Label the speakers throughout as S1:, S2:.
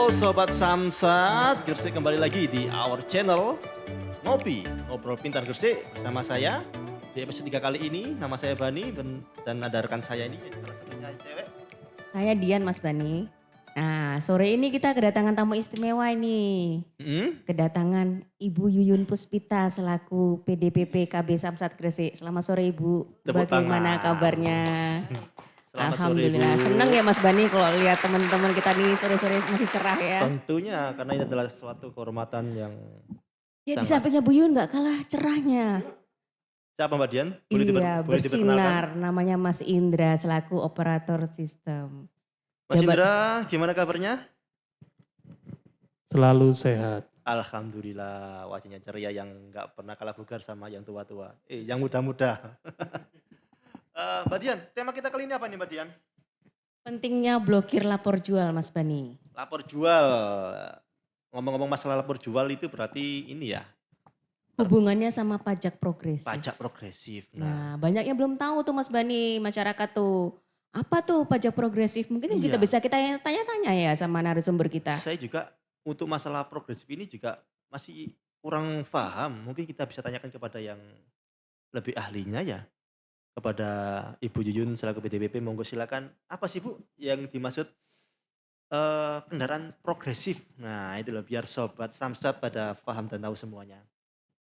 S1: Sobat Samsat, Gresik kembali lagi di our channel Ngopi, Ngobrol Pintar Gresik bersama saya. Di episode 3 kali ini, nama saya Bani dan ada rekan saya ini, salah satunya cewek.
S2: Saya Dian Mas Bani. Nah sore ini kita kedatangan tamu istimewa ini. Kedatangan Ibu Yuyun Puspita selaku PDPP KB Samsat Gresik. Selamat sore Ibu,
S1: Tepuk
S2: bagaimana
S1: tangan.
S2: kabarnya?
S1: Selamat sore,
S2: Alhamdulillah,
S1: Bu.
S2: senang ya Mas Bani kalau lihat teman-teman kita nih sore-sore masih cerah ya.
S1: Tentunya karena ini adalah suatu kehormatan yang
S2: Ya di
S1: sangat.
S2: sampingnya Bu Yuyun gak kalah cerahnya.
S1: Siapa Mbak Dian?
S2: Iya
S1: Boleh diperkenalkan?
S2: bersinar, namanya Mas Indra selaku operator sistem.
S1: Mas
S2: Jabat-
S1: Indra, gimana kabarnya?
S3: Selalu sehat.
S1: Alhamdulillah, wajahnya ceria yang nggak pernah kalah bugar sama yang tua-tua. Yang muda-muda. Mbak Dian, tema kita kali ini apa nih Mbak Dian?
S2: Pentingnya blokir lapor jual Mas Bani.
S1: Lapor jual. Ngomong-ngomong masalah lapor jual itu berarti ini ya,
S2: Hubungannya sama pajak progresif.
S1: pajak progresif.
S2: Nah, banyak yang belum tahu tuh Mas Bani, masyarakat tuh. Apa tuh pajak progresif? Mungkin
S1: Iya.
S2: kita bisa kita tanya-tanya ya sama narasumber kita.
S1: Saya juga untuk masalah progresif ini juga masih kurang paham. Mungkin kita bisa tanyakan kepada yang lebih ahlinya ya. Kepada Ibu Yuyun selaku PDPP, monggo silakan. Apa sih Bu yang dimaksud kendaraan progresif? Nah itu loh biar Sobat Samsat pada paham dan tahu semuanya.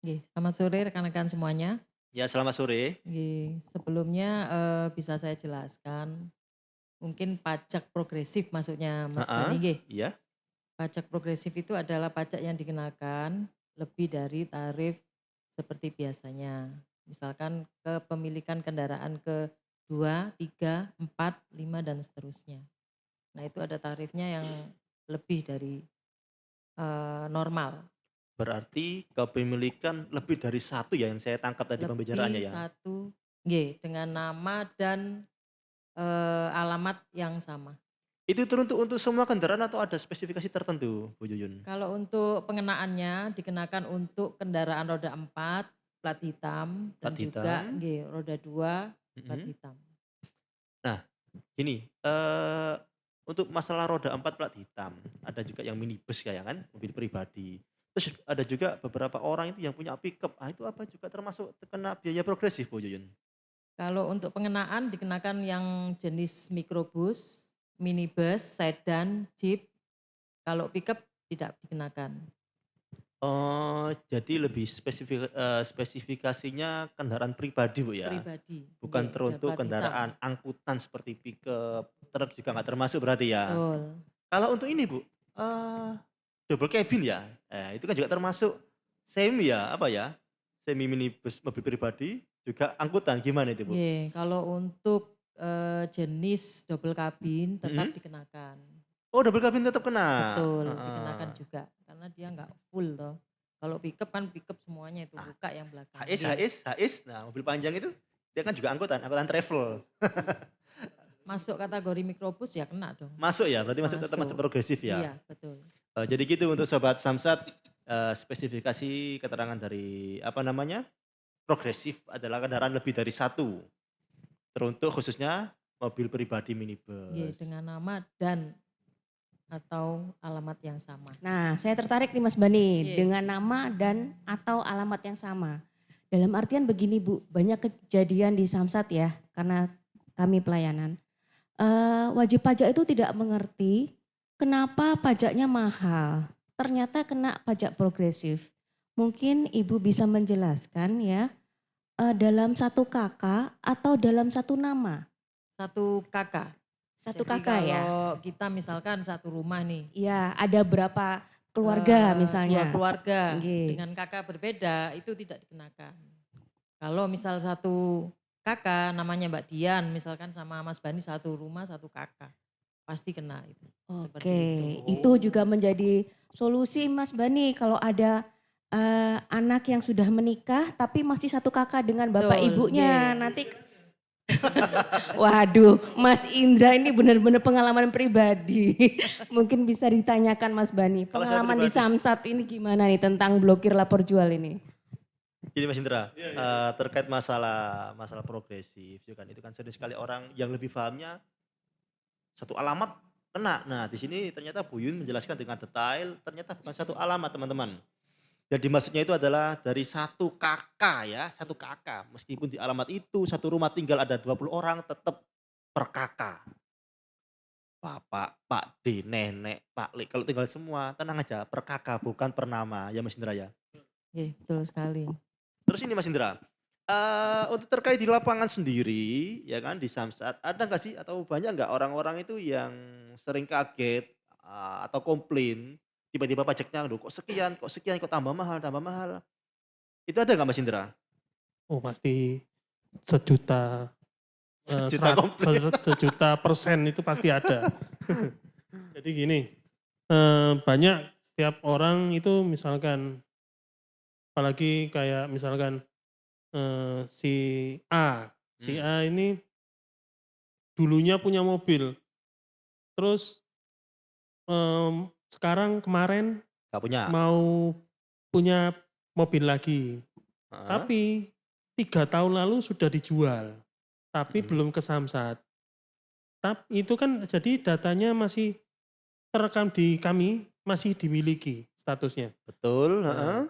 S4: Nggih, selamat sore rekan-rekan semuanya.
S1: Ya selamat sore.
S4: Nggih, sebelumnya bisa saya jelaskan mungkin pajak progresif maksudnya Mas
S1: Ha-ha,
S4: Bani nggih.
S1: Iya.
S4: Pajak progresif itu adalah pajak yang dikenakan lebih dari tarif seperti biasanya. Misalkan kepemilikan kendaraan ke-2, 3, 4, 5 dan seterusnya. Nah, itu ada tarifnya yang lebih dari normal.
S1: Berarti kepemilikan lebih dari satu ya yang saya tangkap tadi pembicaraannya
S4: Lebih
S1: ya.
S4: satu, nggih, dengan nama dan alamat yang sama.
S1: Itu teruntuk untuk semua kendaraan atau ada spesifikasi tertentu Bu Yuyun?
S4: Kalau untuk pengenaannya dikenakan untuk kendaraan roda 4 plat hitam dan
S1: Plat
S4: juga
S1: hitam.
S4: nggih, roda 2 plat
S1: Mm-mm.
S4: hitam.
S1: Gini, untuk masalah roda 4 plat hitam, ada juga yang minibus kayak kan, mobil pribadi. Terus ada juga beberapa orang itu yang punya pickup, itu apa juga termasuk terkena biaya progresif Bu Yuyun?
S4: Kalau untuk pengenaan dikenakan yang jenis mikrobus, minibus, sedan, jeep. Kalau pickup tidak dikenakan.
S1: Oh, jadi lebih spesifikasinya kendaraan pribadi Bu ya?
S4: Pribadi.
S1: Bukan
S4: Nggih, dan
S1: teruntuk
S4: plat hitam.
S1: kendaraan angkutan seperti pickup, truk juga nggak termasuk berarti ya?
S4: Betul.
S1: Kalau untuk ini Bu, double cabin ya? Itu kan juga termasuk semi ya, apa ya? Semi minibus mobil pribadi, juga angkutan, gimana itu Bu?
S4: Nggih, kalau untuk jenis double kabin tetap
S1: Mhm.
S4: dikenakan.
S1: Oh double cabin tetap kena?
S4: Betul,
S1: Heeh.
S4: dikenakan juga. Karena dia nggak full toh. Kalau pickup kan pickup semuanya itu
S1: Ah,
S4: buka yang belakang.
S1: HIS, nah mobil panjang itu, dia kan juga angkutan travel.
S4: Masuk kategori mikrobus ya kena dong.
S1: Masuk ya, berarti tetap masuk
S4: Masuk.
S1: progresif ya?
S4: Iya, betul.
S1: Jadi gitu untuk Sobat Samsat, spesifikasi keterangan dari apa namanya, progresif adalah kendaraan lebih dari satu. Teruntuk khususnya mobil pribadi
S4: Nggih,
S1: minibus.
S4: dengan nama dan atau alamat yang sama.
S2: Nah, saya tertarik nih Mas Bani
S4: Iya.
S2: dengan nama dan atau alamat yang sama. Dalam artian begini Bu, banyak kejadian di Samsat ya, karena kami pelayanan. Wajib pajak itu tidak mengerti kenapa pajaknya mahal. Ternyata kena pajak progresif. Mungkin Ibu bisa menjelaskan ya, dalam satu kakak atau dalam satu nama?
S4: Satu kakak.
S2: Satu
S4: Jadi
S2: kakak ya?
S4: kalau kita misalkan satu rumah nih.
S2: Iya, ada berapa keluarga
S4: Dua
S2: misalnya?
S4: keluarga
S2: Nggih.
S4: dengan kakak berbeda itu tidak dikenakan. Kalau misal satu kakak namanya Mbak Dian misalkan sama Mas Bani satu rumah satu kakak. Pasti kena itu. Seperti
S2: Oke,
S4: itu.
S2: itu juga menjadi solusi Mas Bani kalau ada anak yang sudah menikah tapi masih satu kakak dengan bapak
S4: Betul,
S2: ibunya.
S4: iya.
S2: Nanti waduh, Mas Indra ini benar-benar pengalaman pribadi. Mungkin bisa ditanyakan Mas Bani,
S1: Kalau saya
S2: pengalaman di
S1: pribadi.
S2: Samsat ini gimana nih tentang blokir lapor jual ini?
S1: Gini Mas Indra, terkait masalah progresif, itu kan sering sekali orang yang lebih pahamnya satu alamat kena. Nah, di sini ternyata Bu Yun menjelaskan dengan detail, ternyata bukan satu alamat teman-teman. Jadi maksudnya itu adalah dari satu kakak ya, satu kakak. Meskipun di alamat itu satu rumah tinggal ada 20 orang tetap per kakak. Bapak, Pak D, nenek, Pak Le, kalau tinggal semua tenang aja per kakak bukan per nama ya Mas Indra ya.
S4: Oke, betul sekali.
S1: Terus ini Mas Indra, untuk terkait di lapangan sendiri ya kan di Samsat, ada nggak sih atau banyak nggak orang-orang itu yang sering kaget, atau komplain, tiba-tiba pajaknya, "Loh kok sekian, kok tambah mahal tambah mahal?" Itu ada nggak Mas Indra?
S3: Oh pasti sejuta,
S1: Sejuta komplain.
S3: sejuta persen itu pasti ada. Jadi gini, banyak setiap orang itu misalkan, apalagi kayak misalkan si
S1: Hmm,
S3: A ini dulunya punya mobil, terus sekarang kemarin
S1: nggak punya?
S3: mau punya mobil lagi,
S1: Heeh,
S3: tapi 3 tahun lalu sudah dijual, tapi
S1: mhm,
S3: belum ke Samsat. Itu kan jadi datanya masih terekam di kami, masih dimiliki statusnya.
S1: betul,
S3: Nah,
S1: heeh.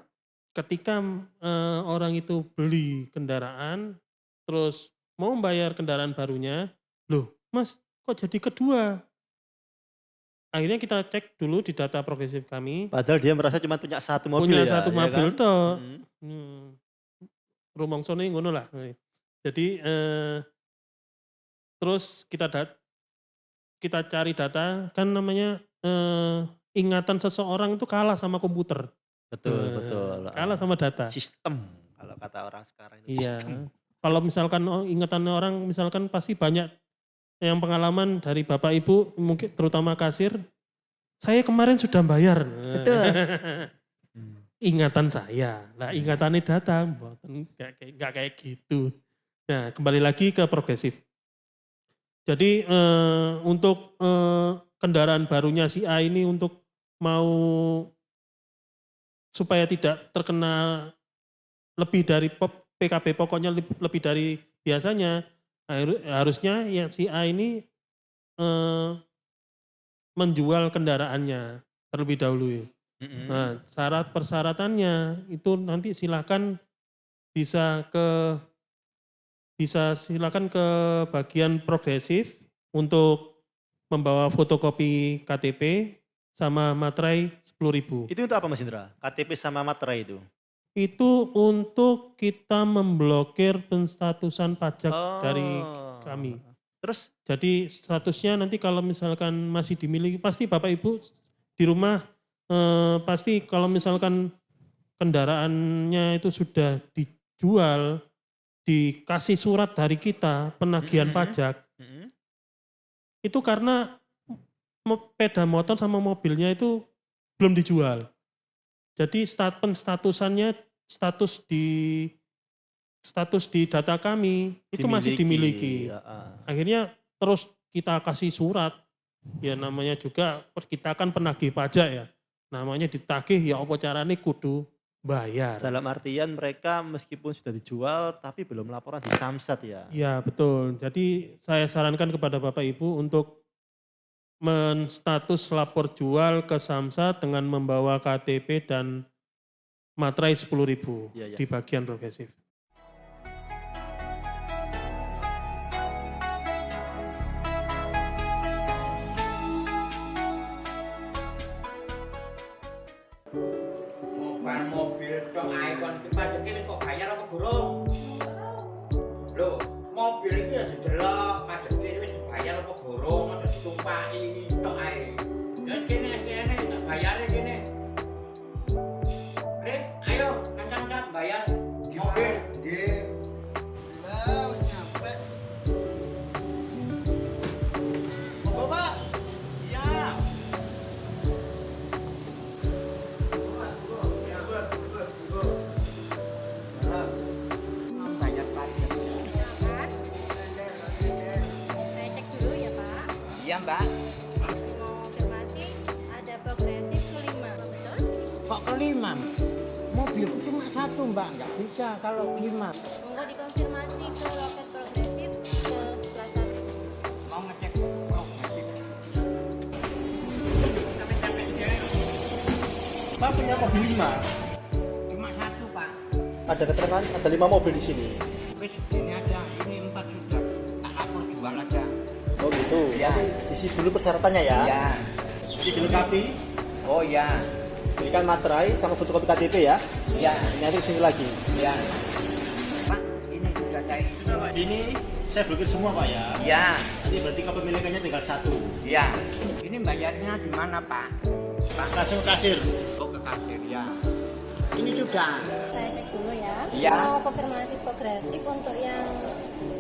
S3: ketika orang itu beli kendaraan, terus mau membayar kendaraan barunya, "Loh Mas kok jadi kedua?" Akhirnya kita cek dulu di data progresif kami,
S1: Padahal dia merasa cuma punya satu mobil
S3: punya
S1: ya,
S3: satu
S1: ya
S3: mobil
S1: kan?
S3: toh,
S1: Mhm,
S3: rumongsone ngono lah. Jadi terus kita cari data, kan namanya ingatan seseorang itu kalah sama komputer,
S1: betul betul,
S3: kalah
S1: heeh.
S3: sama data.
S1: Sistem, kalau kata orang sekarang itu
S3: Iya,
S1: sistem.
S3: kalau misalkan ingatan orang misalkan pasti banyak yang pengalaman dari Bapak Ibu mungkin terutama kasir, "Saya kemarin sudah bayar."
S2: Betul.
S1: Mmm,
S3: Ingatan saya, lah
S1: mhm,
S3: ingatannya data, mboten nggak kayak gitu. Nah kembali lagi ke progresif. Jadi untuk kendaraan barunya si A ini untuk mau supaya tidak terkena lebih dari PKB pokoknya lebih dari biasanya, harusnya yang si A ini eee, menjual kendaraannya terlebih dahulu.
S1: mhm,
S3: Nah syarat persyaratannya itu nanti bisa ke silakan ke bagian progresif untuk membawa fotokopi KTP sama materai 10.000.
S1: itu untuk apa Mas Indra? KTP sama materai itu?
S3: Itu untuk kita memblokir penstatusan pajak dari
S1: Oh,
S3: kami.
S1: heeh. Terus
S3: Jadi statusnya nanti kalau misalkan masih dimiliki, pasti Bapak Ibu di rumah pasti kalau misalkan kendaraannya itu sudah dijual, dikasih surat dari kita
S1: mhm
S3: penagihan
S1: mhm,
S3: pajak,
S1: mhm,
S3: itu karena sepeda motor sama mobilnya itu belum dijual. Jadi penstatusannya, status di data kami itu masih
S1: dimiliki,
S3: dimiliki.
S1: heeh.
S3: Akhirnya terus kita kasih surat, ya namanya juga kita kan penagih pajak ya. Namanya ditagih ya apa caranya kudu bayar.
S1: Dalam artian mereka meskipun sudah dijual tapi belum laporan di Samsat ya?
S3: Iya betul. Jadi saya sarankan kepada Bapak Ibu untuk menstatus lapor jual ke Samsat dengan membawa KTP dan materai 10.000
S1: Iya iya.
S3: di bagian progresif.
S5: Bukan mobil tok ae kon iki pajake wis kok bayar apa gurung? Lho, mobil iki ya didelok pajake wis dibayar apa gurung, aja ditumpaki tok ae. Ya kene kene tak bayare kene. Rek, ayo nang bayar mobil. Nggih. Lah wis nyampe. Monggo, Pak. Iya. Banyak pajak.
S6: Silakan. Saya cek dulu ya Pak.
S5: Iya, Mbak.
S6: Konfirmasi ada progresif kelima, betul?
S5: Kok kelima? Mobilku cuma satu, Mbak. Nggak bisa kalau kelima.
S6: Monggo dikonfirmasi ke loket progresif ke sebelah sana.
S5: Mau ngecek progresif.
S1: Pak punya mobil 5.
S5: Cuma satu, Pak.
S1: Ada keterangan ada 5 mobil di sini.
S5: Wis ini aja, ini 4 sudah. Tak lapor jual aja.
S1: Oh gitu.
S5: Ya.
S1: Isi dulu persyaratannya ya.
S5: Ya.
S1: Isi dilengkapi,
S5: Oh ya.
S1: berikan materai sama fotokopi KTP ya.
S5: Ya.
S1: Nanti sini lagi.
S5: Ya. Pak, ini sudah saya isi.
S1: Ini saya blokir semua Pak ya.
S5: Ya.
S1: Nanti berarti kepemilikannya tinggal 1.
S5: Ya. Ini bayarnya di mana, Pak? Pak,
S1: Langsung ke kasir.
S5: oh ke kasir ya. Ini sudah.
S6: Saya cek dulu ya.
S5: Iya.
S6: Mau konfirmasi progresif untuk yang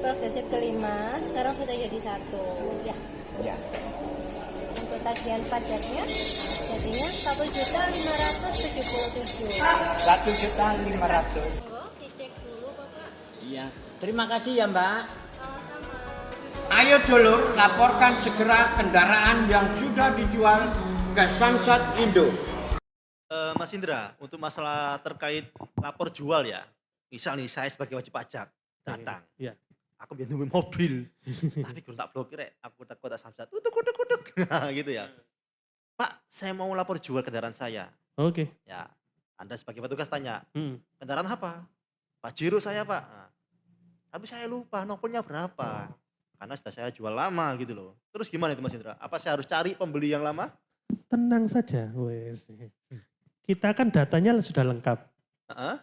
S6: progresif kelima sekarang sudah jadi 1. Ya.
S5: Ya.
S6: Untuk tagihan pajaknya jadinya 1.577.000.
S5: 1.500.000.
S6: Monggo dicek dulu Bapak.
S5: Iya. Terima kasih ya, Mbak.
S6: Sama-sama.
S5: Ayo dulur, laporkan segera kendaraan yang sudah dijual ke Samsat Indo.
S1: Mas Indra, untuk masalah terkait lapor jual ya. Misal nih saya sebagai wajib pajak datang.
S3: Iya.
S1: Aku biar nungguin mobil. Tapi gue tak blokir ya. Aku tak kota Samsat. Uduk. Nah, gitu ya. Pak, saya mau lapor jual kendaraan saya.
S3: Oke.
S1: Ya, Anda sebagai petugas tanya,
S3: Hmm.
S1: kendaraan apa? Pajero saya Pak. Nah, tapi saya lupa nopolnya berapa. Karena sudah saya jual lama gitu loh. Terus gimana itu Mas Indra? Apa saya harus cari pembeli yang lama?
S3: Tenang saja, wes. Kita kan datanya sudah lengkap.
S1: Heeh.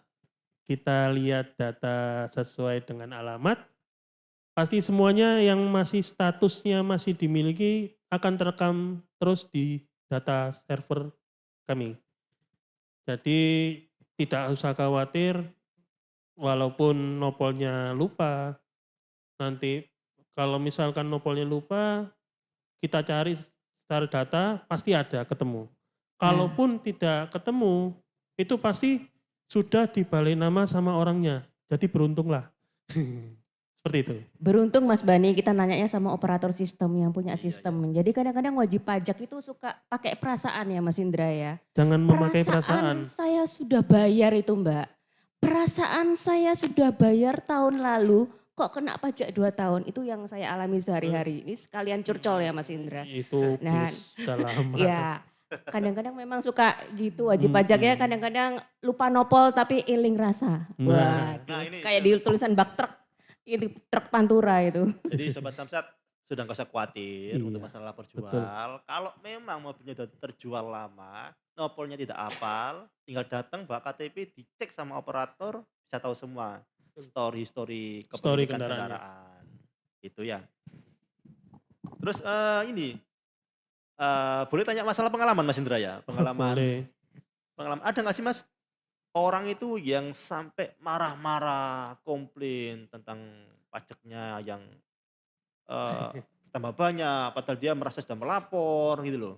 S3: Kita lihat data sesuai dengan alamat. Pasti semuanya yang masih statusnya masih dimiliki akan terekam terus di data server kami. Jadi tidak usah khawatir walaupun nopolnya lupa. Nanti kalau misalkan nopolnya lupa, kita cari secara data pasti ada ketemu. Kalaupun tidak ketemu, itu pasti sudah dibalik nama sama orangnya. Jadi beruntunglah. Seperti itu.
S2: Beruntung Mas Bani kita nanyanya sama operator sistem yang punya
S1: Iya,
S2: sistem. Jadi kadang-kadang wajib pajak itu suka pakai perasaan ya Mas Indra ya.
S3: Jangan memakai perasaan.
S2: Saya sudah bayar itu Mbak. Perasaan saya sudah bayar tahun lalu kok kena pajak 2 tahun. Itu yang saya alami sehari-hari. Ini sekalian curcol ya Mas Indra.
S3: Itu
S2: Nah,
S3: please, sudah lama.
S2: Ya, kadang-kadang memang suka gitu wajib pajaknya kadang-kadang lupa nopol tapi iling rasa. Wah,
S1: Nah, ini
S2: kayak di tulisan bak truk, itu truk Pantura itu.
S1: jadi Sobat Samsat sudah nggak usah khawatir
S3: Iya,
S1: untuk masalah lapor jual.
S3: betul.
S1: Kalau memang mobilnya sudah terjual lama, nopolnya tidak hafal, tinggal datang bawa KTP, dicek sama operator, bisa tahu semua
S3: Story
S1: story kepemilikan
S3: kendaraannya.
S1: kendaraan. Itu ya. Terus ini boleh tanya masalah pengalaman Mas Indra ya? Pengalaman
S3: Boleh.
S1: pengalaman ada nggak sih Mas orang itu yang sampai marah-marah, komplain tentang pajaknya yang tambah banyak, padahal dia merasa sudah melapor gitu loh.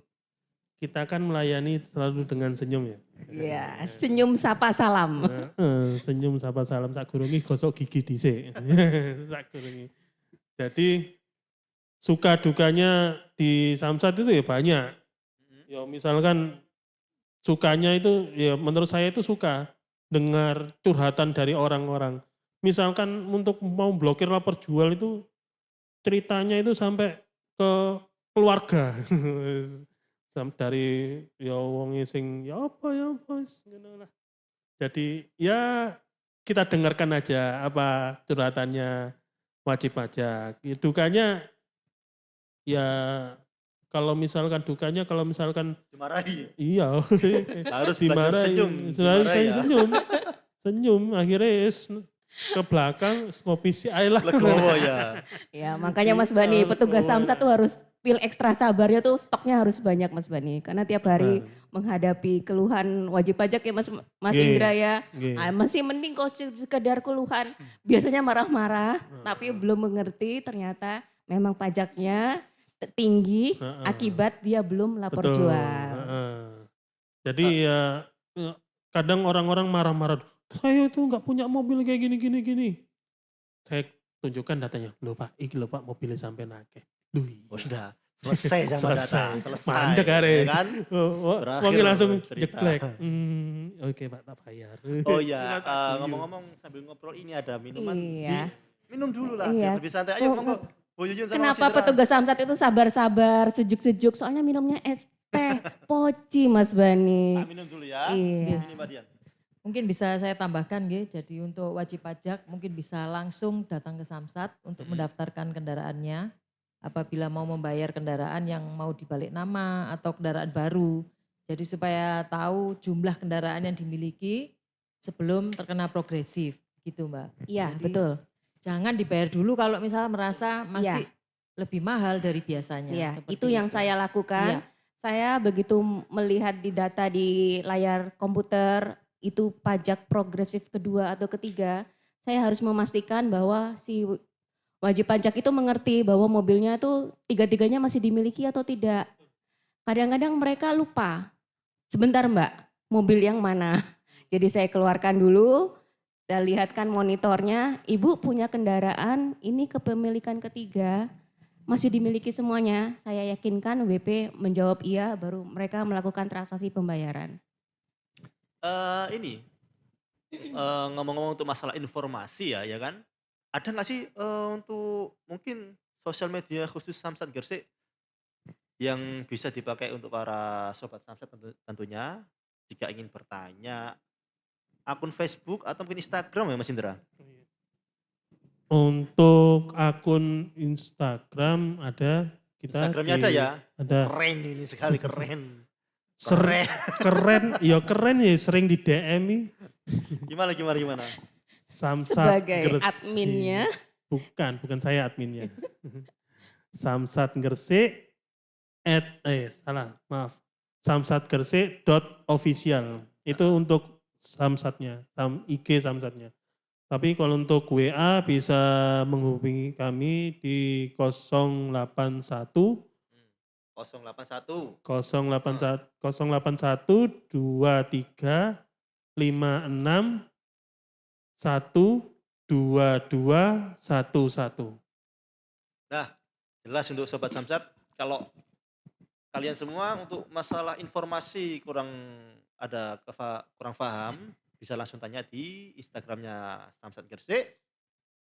S3: Kita kan melayani selalu dengan senyum ya.
S2: Iya, senyum sapa salam.
S3: Senyum sapa salam sakurungi gosok gigi dhisik. Sakurungi. Jadi suka dukanya di Samsat itu ya banyak. Ya misalkan sukanya itu ya menurut saya itu suka dengar curhatan dari orang-orang. Misalkan untuk mau blokir lapor jual itu ceritanya itu sampai ke keluarga. Dari ya wong sing ya apa ngono lah. Jadi ya kita dengarkan aja apa curhatannya wajib pajak. Dukanya ya kalau misalkan
S1: Dimarahi.
S3: iya
S1: Harus belajar
S3: dimarahi.
S1: senyum.
S3: Saya
S1: Dimarahi ya.
S3: senyum akhirnya ke belakang ngopi si Ayla.
S1: Legowo ya.
S2: Ya, makanya Mas Bani petugas Samsat tuh harus pil ekstra sabarnya tuh stoknya harus banyak Mas Bani. Karena tiap hari menghadapi keluhan wajib pajak ya Mas
S3: Nggih,
S2: Indra ya.
S3: nggih.
S2: Masih mending kalau sekedar keluhan. Biasanya marah-marah tapi belum mengerti ternyata memang pajaknya tinggi akibat dia belum lapor
S3: Betul.
S2: jual.
S3: Jadi ya kadang orang-orang marah-marah. Saya itu nggak punya mobil kayak gini. Saya tunjukkan datanya. Loh Pak, iki lho Pak mobilnya sampai nake. Duh,
S1: Oh, sudah selesai sama data. Selesai.
S3: Mandek are.
S1: Ya kan? Berakhir
S3: Wong langsung
S1: cerita.
S3: jeklek. Oke Pak, tak bayar.
S1: Oh iya,
S3: Kita tak guyu.
S1: ngomong-ngomong sambil ngobrol ini ada minuman.
S2: Iya.
S1: Minum dulu lah
S2: Iya.
S1: biar lebih santai. Ayo
S2: Oh,
S1: monggo. Bu Yuyun sama Mas
S2: Kenapa
S1: Indra.
S2: petugas Samsat itu sabar-sabar, sejuk-sejuk? Soalnya minumnya es teh poci Mas Bani.
S1: Tak minum dulu ya.
S2: Iya.
S1: Ini Mbak Dian.
S4: Mungkin bisa saya tambahkan nggih, jadi untuk wajib pajak mungkin bisa langsung datang ke Samsat untuk mendaftarkan kendaraannya. Apabila mau membayar kendaraan yang mau dibalik nama atau kendaraan baru. Jadi supaya tahu jumlah kendaraan yang dimiliki sebelum terkena progresif gitu Mbak.
S2: Iya,
S4: Jadi
S2: betul.
S4: jangan dibayar dulu kalau misalnya merasa masih
S2: Iya.
S4: lebih mahal dari biasanya.
S2: Iya,
S4: seperti
S2: itu yang saya lakukan.
S4: Iya.
S2: Saya begitu melihat di data di layar komputer itu pajak progresif kedua atau ketiga, saya harus memastikan bahwa si wajib pajak itu mengerti bahwa mobilnya itu tiga-tiganya masih dimiliki atau tidak. Kadang-kadang mereka lupa, sebentar Mbak, mobil yang mana? Jadi saya keluarkan dulu, saya lihatkan monitornya, Ibu punya kendaraan ini kepemilikan ketiga, masih dimiliki semuanya. Saya yakinkan WP menjawab iya, baru mereka melakukan transaksi pembayaran.
S1: Ini ngomong-ngomong untuk masalah informasi ya kan? Ada nggak sih untuk mungkin sosial media khusus Samsat Gresik yang bisa dipakai untuk para sobat Samsat tentunya jika ingin bertanya, akun Facebook atau mungkin Instagram ya Mas Indra?
S3: Untuk akun Instagram ada, kita
S1: Instagramnya ada ya?
S3: ada.
S1: Keren ini sekali, keren.
S3: Keren ya sering di DM -i.
S1: Gimana?
S3: Samsat
S2: Sebagai
S3: Gresik.
S2: adminnya.
S3: Bukan saya adminnya. Samsat Gresik samsatgresik.official. Itu untuk Samsatnya, IG Samsatnya. Tapi kalau untuk WA bisa menghubungi kami di 081
S1: 081
S3: 081 23 56 12211.
S1: Nah, jelas untuk sobat Samsat, kalau kalian semua untuk masalah informasi kurang paham, bisa langsung tanya di Instagramnya Samsat Gresik.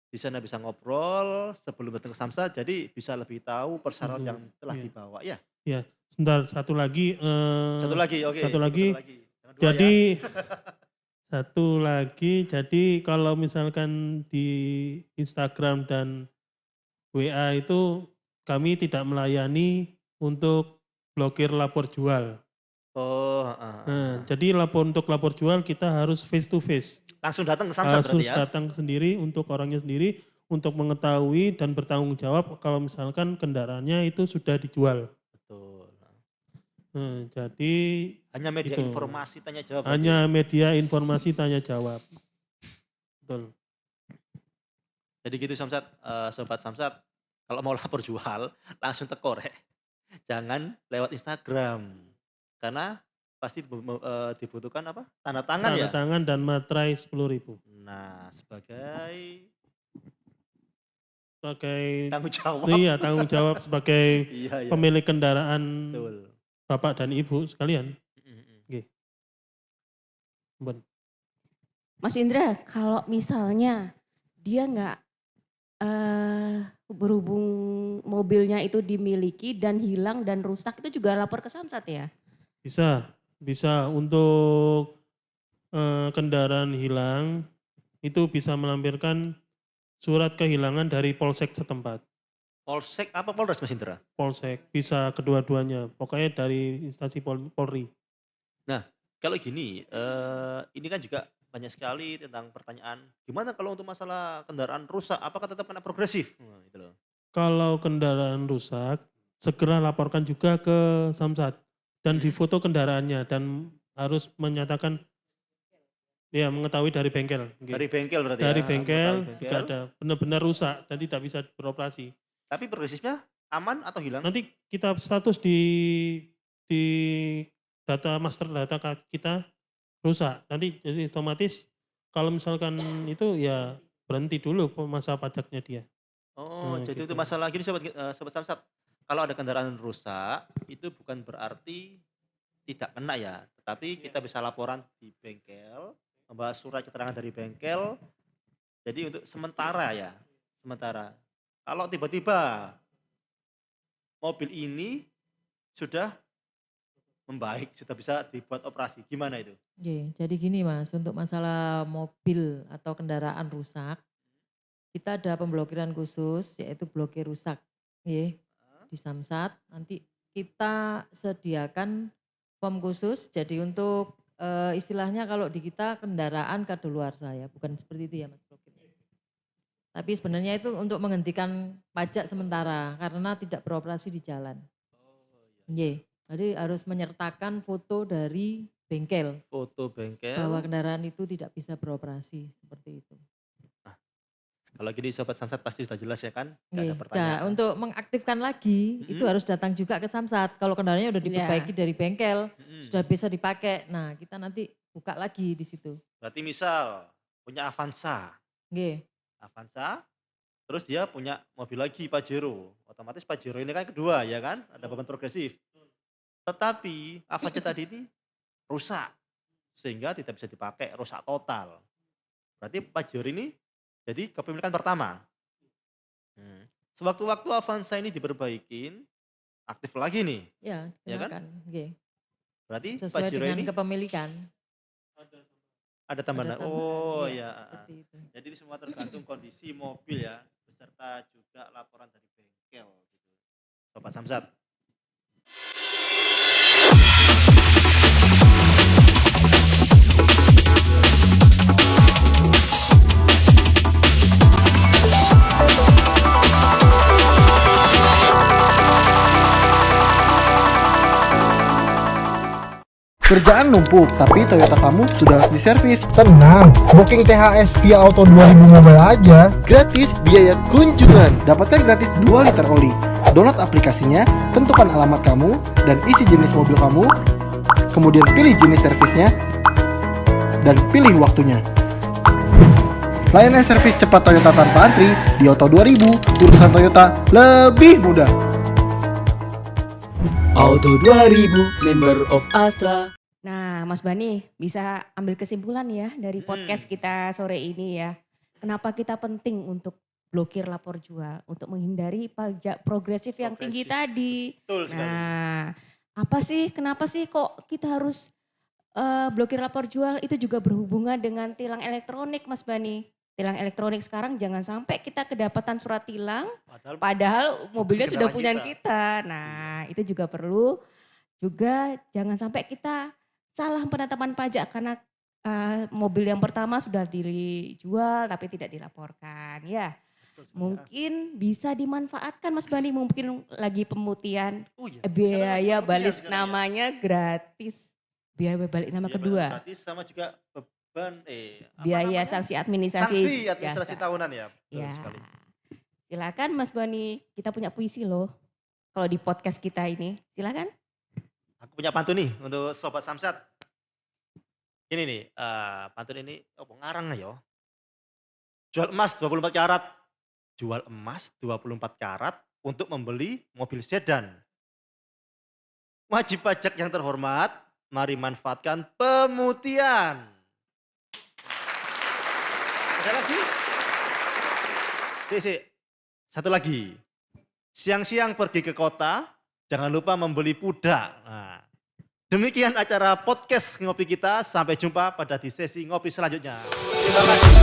S1: Di sana bisa ngobrol sebelum datang ke Samsat, jadi bisa lebih tahu persyaratan yang telah
S3: Iya.
S1: dibawa ya.
S3: Ya, sebentar satu lagi.
S1: Satu lagi, oke.
S3: Satu
S1: cukup
S3: lagi.
S1: Jangan dua
S3: Jadi
S1: ya.
S3: satu lagi, jadi kalau misalkan di Instagram dan WA itu kami tidak melayani untuk blokir lapor jual.
S1: Oh, heeh.
S3: Nah, jadi untuk lapor jual kita harus face to face.
S1: Langsung datang ke Samsat
S3: Harus
S1: berarti ya.
S3: datang sendiri untuk orangnya sendiri untuk mengetahui dan bertanggung jawab kalau misalkan kendaraannya itu sudah dijual.
S1: Betul.
S3: Nah, jadi
S1: Hanya media
S3: itu.
S1: informasi tanya jawab berarti.
S3: Hanya media informasi tanya jawab. Betul.
S1: Jadi gitu Samsat, sobat Samsat, kalau mau lapor jual langsung tekorek. Jangan lewat Instagram. Karena pasti dibutuhkan apa? Tanda tangan
S3: Tanda
S1: ya?
S3: tangan dan materai 10.000.
S1: Nah, sebagai
S3: Sebagai
S1: tanggung jawab.
S3: tanggung jawab sebagai
S1: Iya.
S3: pemilik kendaraan
S1: Betul.
S3: Bapak dan Ibu sekalian.
S1: Mm-mm.
S2: Mas Indra, kalau misalnya dia nggak berhubung mobilnya itu dimiliki dan hilang dan rusak, itu juga lapor ke Samsat ya?
S3: Bisa untuk kendaraan hilang itu bisa melampirkan surat kehilangan dari polsek setempat.
S1: Polsek apa Polres Mas Indra?
S3: Polsek, bisa kedua-duanya, pokoknya dari instansi Polri.
S1: Kalau gini, ini kan juga banyak sekali tentang pertanyaan, gimana kalau untuk masalah kendaraan rusak, apakah tetap kena progresif? Nah, gitu loh.
S3: Kalau kendaraan rusak, segera laporkan juga ke Samsat dan difoto kendaraannya dan harus menyatakan ya mengetahui dari bengkel.
S1: Dari bengkel berarti
S3: Dari
S1: ya?
S3: bengkel
S1: Mengetahui
S3: jika ada benar-benar rusak dan tidak bisa beroperasi.
S1: Tapi progresifnya aman atau hilang?
S3: Nanti kita status di data master data kita rusak. Nanti jadi otomatis kalau misalkan itu ya berhenti dulu masa pajaknya dia.
S1: Oh,
S3: Nah,
S1: jadi
S3: gitu.
S1: itu masalah gini sobat Samsat. Kalau ada kendaraan rusak, itu bukan berarti tidak kena ya, tetapi kita bisa laporan di bengkel, membawa surat keterangan dari bengkel. Jadi untuk sementara ya, sementara. Kalau tiba-tiba mobil ini sudah membaik, sudah bisa dibuat operasi. Gimana itu?
S4: Oke, jadi gini Mas, untuk masalah mobil atau kendaraan rusak, kita ada pemblokiran khusus yaitu blokir rusak. Nggih, di Samsat nanti kita sediakan form khusus jadi untuk istilahnya kalau di kita kendaraan kadaluarsa ya, bukan seperti itu ya Mas blokirnya. Tapi sebenarnya itu untuk menghentikan pajak sementara karena tidak beroperasi di jalan. Nggih, jadi harus menyertakan foto dari bengkel
S1: Foto bengkel.
S4: bahwa kendaraan itu tidak bisa beroperasi seperti itu.
S1: Kalau gini Sobat Samsat pasti sudah jelas ya kan? Nggak ada
S4: Nggih,
S1: pertanyaan.
S4: untuk mengaktifkan lagi itu harus datang juga ke Samsat. Kalau kendaraannya udah diperbaiki dari bengkel, sudah bisa dipakai. Nah, kita nanti buka lagi di situ.
S1: Berarti misal punya Avanza.
S4: Nggih.
S1: Avanza, terus dia punya mobil lagi Pajero. Otomatis Pajero ini kan kedua ya kan? Ada beban progresif. Tetapi Avanza tadi ini rusak. Sehingga tidak bisa dipakai, rusak total. Berarti Pajero ini jadi kepemilikan pertama. Sewaktu-waktu Avanza ini diperbaikin, aktif lagi nih.
S4: Ya,
S1: Ya kan?
S4: dikenakan. Nggih.
S1: Berarti
S4: Sesuai
S1: Pajero
S4: dengan
S1: ini
S4: kepemilikan.
S1: ada tambahan.
S4: Ada tambahan,
S1: Oh
S4: iya,
S1: ya.
S4: seperti itu.
S1: Jadi ini semua tergantung kondisi mobil ya, beserta juga laporan dari bengkel. Gitu. Sobat Samsat.
S7: Kerjaan numpuk, tapi Toyota kamu sudah harus diservis.
S8: Tenang, booking THS via Auto 2000 Mobile aja.
S7: Gratis biaya kunjungan. Dapatkan gratis 2 liter oli. Download aplikasinya, tentukan alamat kamu dan isi jenis mobil kamu. Kemudian pilih jenis servisnya dan pilih waktunya. Layanan servis cepat Toyota tanpa antri di Auto 2000. Urusan Toyota lebih mudah.
S9: Auto 2000, member of Astra.
S2: Nah, Mas Bani bisa ambil kesimpulan ya dari podcast kita sore ini ya. Kenapa kita penting untuk blokir lapor jual untuk menghindari pajak progresif yang tinggi tadi.
S1: Betul sekali.
S2: Nah, kenapa sih kok kita harus blokir lapor jual? Itu juga berhubungan dengan tilang elektronik Mas Bani. Tilang elektronik sekarang jangan sampai kita kedapatan surat tilang padahal mobilnya sudah punya kita. Nah, itu juga perlu. Juga jangan sampai kita salah penetapan pajak karena mobil yang pertama sudah dijual tapi tidak dilaporkan ya. Mungkin bisa dimanfaatkan Mas Bani, mungkin lagi pemutihan biaya balik namanya gratis. Biaya balik nama kedua.
S1: Gratis sama juga beban
S2: biaya sanksi administrasi
S1: tahunan ya. Betul
S2: Ya.
S1: sekali.
S2: Silakan Mas Bani, kita punya puisi loh. Kalau di podcast kita ini, silakan.
S1: Aku punya pantun nih untuk Sobat Samsat. Ini nih, pantun ini ngarang ya. Jual emas 24 karat. Jual emas 24 karat untuk membeli mobil sedan. Wajib pajak yang terhormat, mari manfaatkan pemutihan. Ada lagi? Satu lagi. Siang-siang pergi ke kota, jangan lupa membeli pudak. Nah, demikian acara podcast ngopi kita. Sampai jumpa pada di sesi ngopi selanjutnya. Terima kasih.